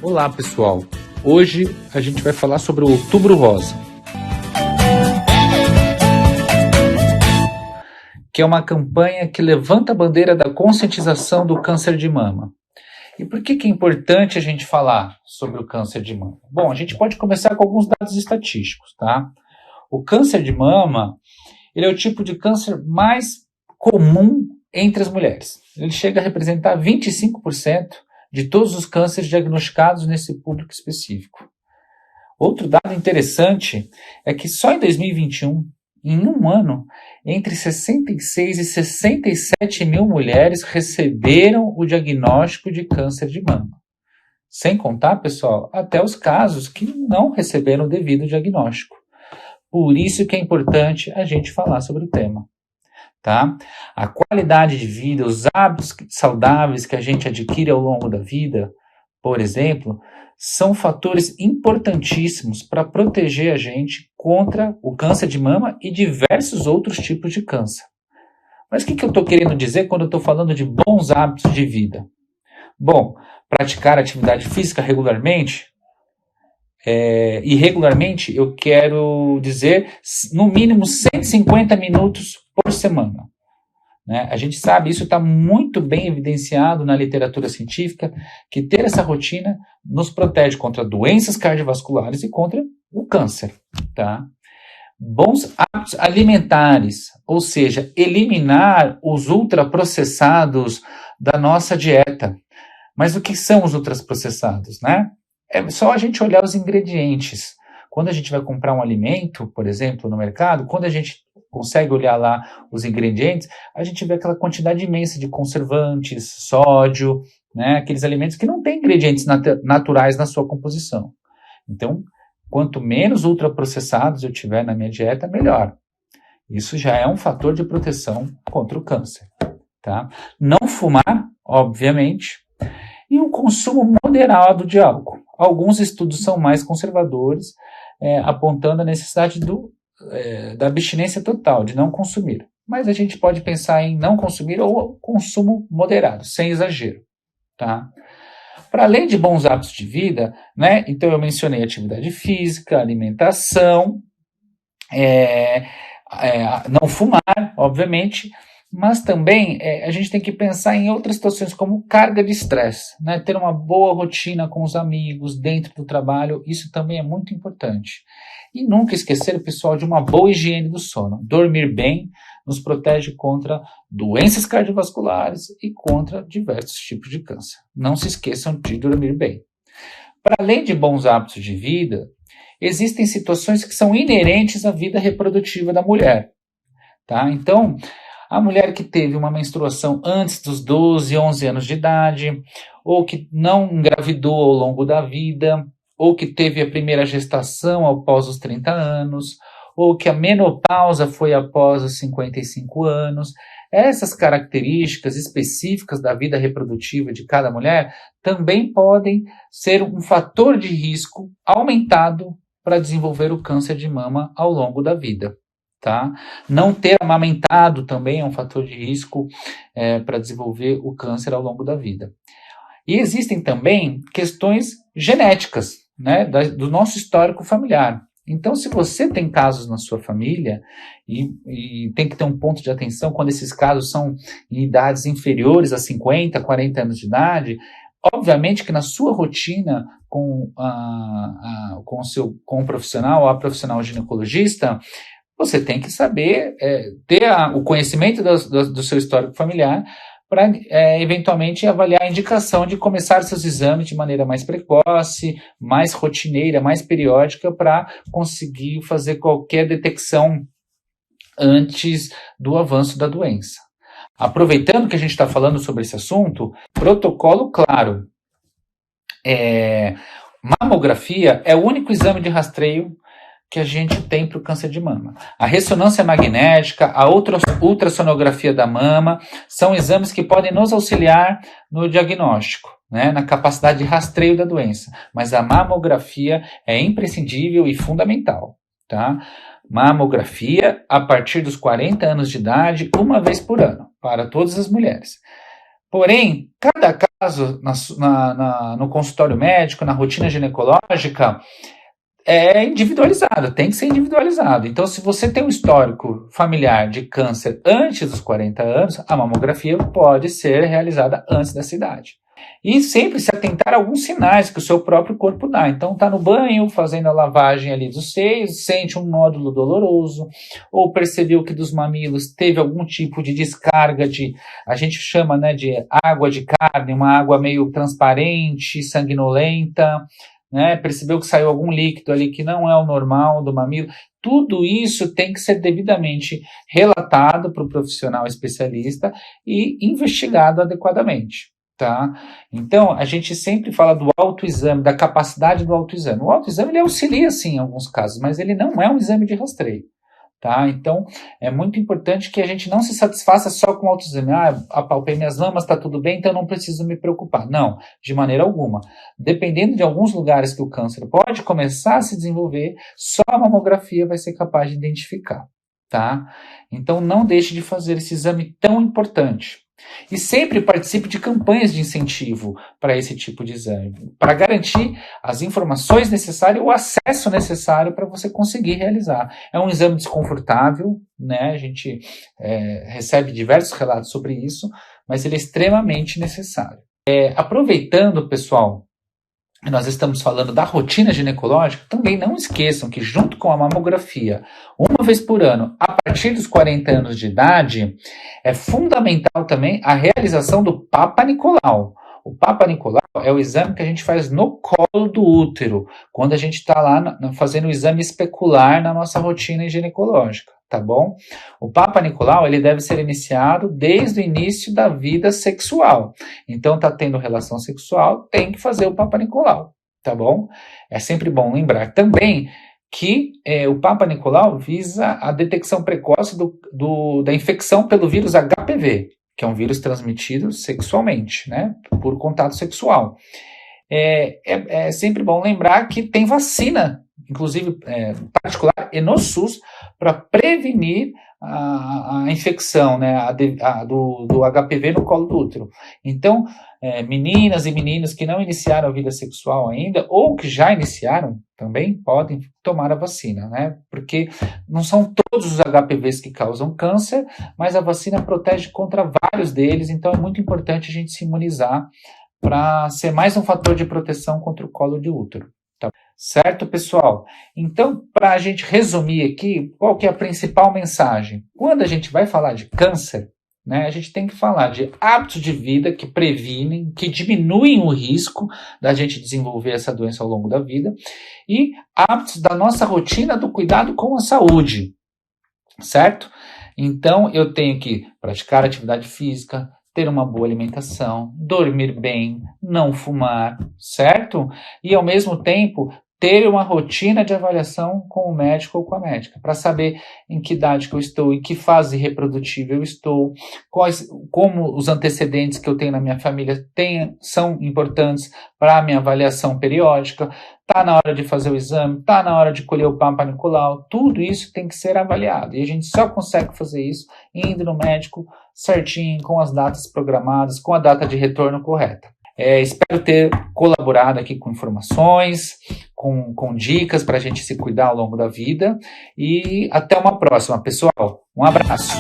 Olá pessoal, hoje a gente vai falar sobre o Outubro Rosa, que é uma campanha que levanta a bandeira da conscientização do câncer de mama. E por que é importante a gente falar sobre o câncer de mama? Bom, a gente pode começar com alguns dados estatísticos, tá? O câncer de mama, ele é o tipo de câncer mais comum entre as mulheres. Ele chega a representar 25% de todos os cânceres diagnosticados nesse público específico. Outro dado interessante é que só em 2021, em um ano, entre 66 e 67 mil mulheres receberam o diagnóstico de câncer de mama. Sem contar, pessoal, até os casos que não receberam o devido diagnóstico. Por isso que é importante a gente falar sobre o tema. Tá? A qualidade de vida, os hábitos saudáveis que a gente adquire ao longo da vida, por exemplo, são fatores importantíssimos para proteger a gente contra o câncer de mama e diversos outros tipos de câncer. Mas o que eu estou querendo dizer quando eu estou falando de bons hábitos de vida? Bom, praticar atividade física regularmente, e regularmente eu quero dizer no mínimo 150 minutos por semana. Né? A gente sabe, isso está muito bem evidenciado na literatura científica, que ter essa rotina nos protege contra doenças cardiovasculares e contra o câncer. Tá? Bons hábitos alimentares, ou seja, eliminar os ultraprocessados da nossa dieta. Mas o que são os ultraprocessados, né? É só a gente olhar os ingredientes. Quando a gente vai comprar um alimento, por exemplo, no mercado, quando a gente consegue olhar lá os ingredientes, a gente vê aquela quantidade imensa de conservantes, sódio, né? Aqueles alimentos que não têm ingredientes naturais na sua composição. Então, quanto menos ultraprocessados eu tiver na minha dieta, melhor. Isso já é um fator de proteção contra o câncer. Tá? Não fumar, obviamente, e um consumo moderado de álcool. Alguns estudos são mais conservadores, apontando a necessidade da abstinência total, de não consumir. Mas a gente pode pensar em não consumir ou consumo moderado, sem exagero. Tá? Para além de bons hábitos de vida, né, então eu mencionei atividade física, alimentação, não fumar, obviamente, mas também a gente tem que pensar em outras situações como carga de estresse, né? Ter uma boa rotina com os amigos, dentro do trabalho, isso também é muito importante. E nunca esquecer, pessoal, de uma boa higiene do sono. Dormir bem nos protege contra doenças cardiovasculares e contra diversos tipos de câncer. Não se esqueçam de dormir bem. Para além de bons hábitos de vida, existem situações que são inerentes à vida reprodutiva da mulher. Tá? Então, a mulher que teve uma menstruação antes dos 12, 11 anos de idade, ou que não engravidou ao longo da vida, ou que teve a primeira gestação após os 30 anos, ou que a menopausa foi após os 55 anos, essas características específicas da vida reprodutiva de cada mulher também podem ser um fator de risco aumentado para desenvolver o câncer de mama ao longo da vida. Tá? Não ter amamentado também é um fator de risco para desenvolver o câncer ao longo da vida. E existem também questões genéticas, né, do nosso histórico familiar. Então, se você tem casos na sua família, e tem que ter um ponto de atenção quando esses casos são em idades inferiores a 50, 40 anos de idade, obviamente que na sua rotina com o profissional ou a profissional ginecologista, você tem que saber ter o conhecimento do seu histórico familiar para, eventualmente, avaliar a indicação de começar seus exames de maneira mais precoce, mais rotineira, mais periódica, para conseguir fazer qualquer detecção antes do avanço da doença. Aproveitando que a gente está falando sobre esse assunto, protocolo claro. Mamografia é o único exame de rastreio que a gente tem para o câncer de mama. A ressonância magnética, a ultrassonografia da mama, são exames que podem nos auxiliar no diagnóstico, né, na capacidade de rastreio da doença. Mas a mamografia é imprescindível e fundamental. Tá? Mamografia a partir dos 40 anos de idade, uma vez por ano, para todas as mulheres. Porém, cada caso no consultório médico, na rotina ginecológica, é individualizado, tem que ser individualizado. Então, se você tem um histórico familiar de câncer antes dos 40 anos, a mamografia pode ser realizada antes dessa idade. E sempre se atentar a alguns sinais que o seu próprio corpo dá. Então, tá no banho, fazendo a lavagem ali dos seios, sente um nódulo doloroso, ou percebeu que dos mamilos teve algum tipo de descarga a gente chama, né, de água de carne, uma água meio transparente, sanguinolenta, né, percebeu que saiu algum líquido ali que não é o normal do mamilo. Tudo isso tem que ser devidamente relatado para o profissional especialista e investigado adequadamente. Tá? Então, a gente sempre fala do autoexame, da capacidade do autoexame. O autoexame ele auxilia, sim, em alguns casos, mas ele não é um exame de rastreio. Tá? Então, é muito importante que a gente não se satisfaça só com o autoexame. Apalpei minhas mamas, está tudo bem, então eu não preciso me preocupar. Não, de maneira alguma. Dependendo de alguns lugares que o câncer pode começar a se desenvolver, só a mamografia vai ser capaz de identificar. Tá? Então, não deixe de fazer esse exame tão importante. E sempre participe de campanhas de incentivo para esse tipo de exame, para garantir as informações necessárias, o acesso necessário para você conseguir realizar. É um exame desconfortável, né? A gente recebe diversos relatos sobre isso, mas ele é extremamente necessário. Aproveitando, pessoal, nós estamos falando da rotina ginecológica, também não esqueçam que junto com a mamografia, uma vez por ano, a partir dos 40 anos de idade, é fundamental também a realização do Papa Nicolau. O Papa Nicolau é o exame que a gente faz no colo do útero, quando a gente está lá fazendo o exame especular na nossa rotina ginecológica, tá bom? O Papa Nicolau, ele deve ser iniciado desde o início da vida sexual. Então, tá tendo relação sexual, tem que fazer o Papa Nicolau, tá bom? É sempre bom lembrar também que o Papa Nicolau visa a detecção precoce da infecção pelo vírus HPV, que é um vírus transmitido sexualmente, né, por contato sexual. É sempre bom lembrar que tem vacina, inclusive particular e no SUS, para prevenir a infecção, né, do HPV no colo do útero. Então, meninas e meninos que não iniciaram a vida sexual ainda, ou que já iniciaram, também podem tomar a vacina, né? Porque não são todos os HPVs que causam câncer, mas a vacina protege contra vários deles, então é muito importante a gente se imunizar para ser mais um fator de proteção contra o colo de útero. Tá? Certo, pessoal? Então, para a gente resumir aqui, qual que é a principal mensagem? Quando a gente vai falar de câncer, né, a gente tem que falar de hábitos de vida que previnem, que diminuem o risco da gente desenvolver essa doença ao longo da vida e hábitos da nossa rotina do cuidado com a saúde, certo? Então, eu tenho que praticar atividade física, ter uma boa alimentação, dormir bem, não fumar, certo? E, ao mesmo tempo, ter uma rotina de avaliação com o médico ou com a médica, para saber em que idade que eu estou, em que fase reprodutiva eu estou, como os antecedentes que eu tenho na minha família são importantes para a minha avaliação periódica, está na hora de fazer o exame, está na hora de colher o Papa Nicolau, tudo isso tem que ser avaliado. E a gente só consegue fazer isso indo no médico certinho, com as datas programadas, com a data de retorno correta. Espero ter colaborado aqui com informações, com dicas para a gente se cuidar ao longo da vida. E até uma próxima, pessoal. Um abraço.